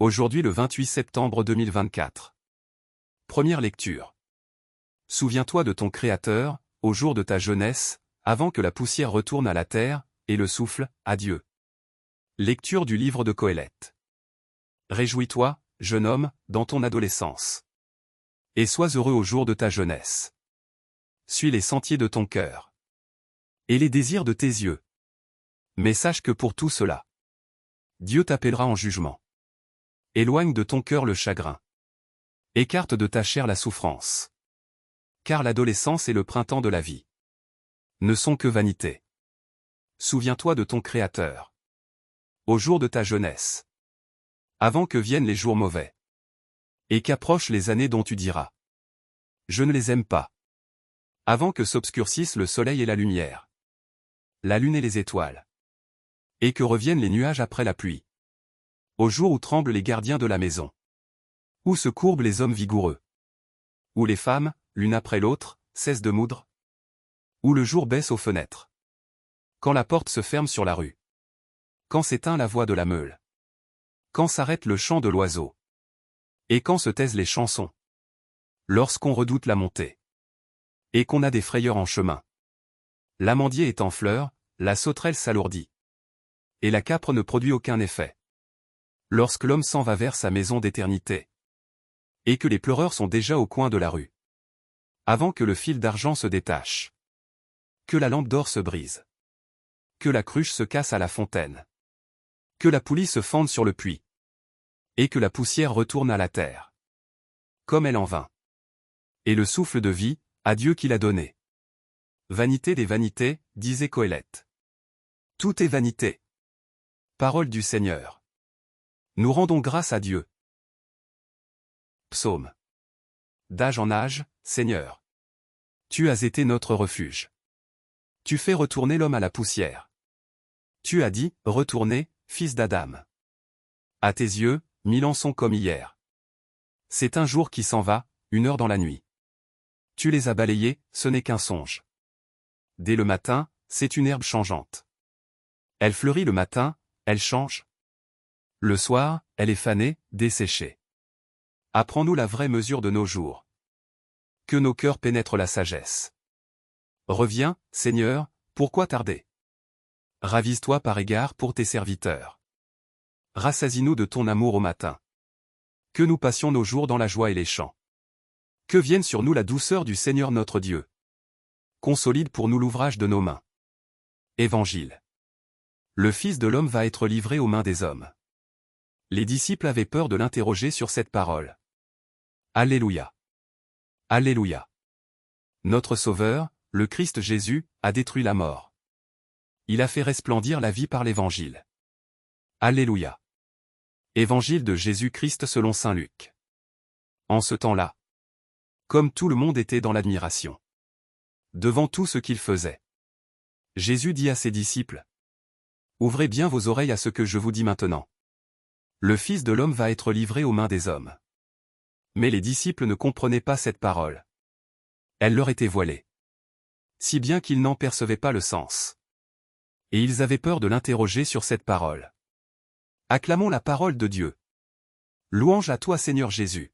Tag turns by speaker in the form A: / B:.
A: Aujourd'hui le 28 septembre 2024. Première lecture. Souviens-toi de ton Créateur, au jour de ta jeunesse, avant que la poussière retourne à la terre, et le souffle, adieu. Lecture du livre de Qoéleth. Réjouis-toi, jeune homme, dans ton adolescence. Et sois heureux au jour de ta jeunesse. Suis les sentiers de ton cœur. Et les désirs de tes yeux. Mais sache que pour tout cela, Dieu t'appellera en jugement. Éloigne de ton cœur le chagrin. Écarte de ta chair la souffrance. Car l'adolescence et le printemps de la vie ne sont que vanité. Souviens-toi de ton Créateur. Au jour de ta jeunesse. Avant que viennent les jours mauvais. Et qu'approchent les années dont tu diras: je ne les aime pas. Avant que s'obscurcissent le soleil et la lumière. La lune et les étoiles. Et que reviennent les nuages après la pluie. Au jour où tremblent les gardiens de la maison. Où se courbent les hommes vigoureux. Où les femmes, l'une après l'autre, cessent de moudre. Où le jour baisse aux fenêtres. Quand la porte se ferme sur la rue. Quand s'éteint la voix de la meule. Quand s'arrête le chant de l'oiseau. Et quand se taisent les chansons. Lorsqu'on redoute la montée. Et qu'on a des frayeurs en chemin. L'amandier est en fleurs, la sauterelle s'alourdit. Et la câpre ne produit aucun effet. Lorsque l'homme s'en va vers sa maison d'éternité. Et que les pleureurs sont déjà au coin de la rue. Avant que le fil d'argent se détache. Que la lampe d'or se brise. Que la cruche se casse à la fontaine. Que la poulie se fende sur le puits. Et que la poussière retourne à la terre. Comme elle en vint. Et le souffle de vie, à Dieu qui l'a donné. Vanité des vanités, disait Qoéleth. Tout est vanité. Parole du Seigneur. Nous rendons grâce à Dieu. Psaume. D'âge en âge, Seigneur. Tu as été notre refuge. Tu fais retourner l'homme à la poussière. Tu as dit, retournez, fils d'Adam. À tes yeux, 1000 ans sont comme hier. C'est un jour qui s'en va, une heure dans la nuit. Tu les as balayés, ce n'est qu'un songe. Dès le matin, c'est une herbe changeante. Elle fleurit le matin, elle change. Le soir, elle est fanée, desséchée. Apprends-nous la vraie mesure de nos jours. Que nos cœurs pénètrent la sagesse. Reviens, Seigneur, pourquoi tarder? Ravise-toi par égard pour tes serviteurs. Rassasie-nous de ton amour au matin. Que nous passions nos jours dans la joie et les chants. Que vienne sur nous la douceur du Seigneur notre Dieu. Consolide pour nous l'ouvrage de nos mains. Évangile. Le Fils de l'homme va être livré aux mains des hommes. Les disciples avaient peur de l'interroger sur cette parole. Alléluia. Alléluia. Notre Sauveur, le Christ Jésus, a détruit la mort. Il a fait resplendir la vie par l'Évangile. Alléluia. Évangile de Jésus-Christ selon saint Luc. En ce temps-là, comme tout le monde était dans l'admiration, devant tout ce qu'il faisait, Jésus dit à ses disciples: ouvrez bien vos oreilles à ce que je vous dis maintenant. Le Fils de l'homme va être livré aux mains des hommes. Mais les disciples ne comprenaient pas cette parole. Elle leur était voilée. Si bien qu'ils n'en percevaient pas le sens. Et ils avaient peur de l'interroger sur cette parole. Acclamons la parole de Dieu. Louange à toi Seigneur Jésus.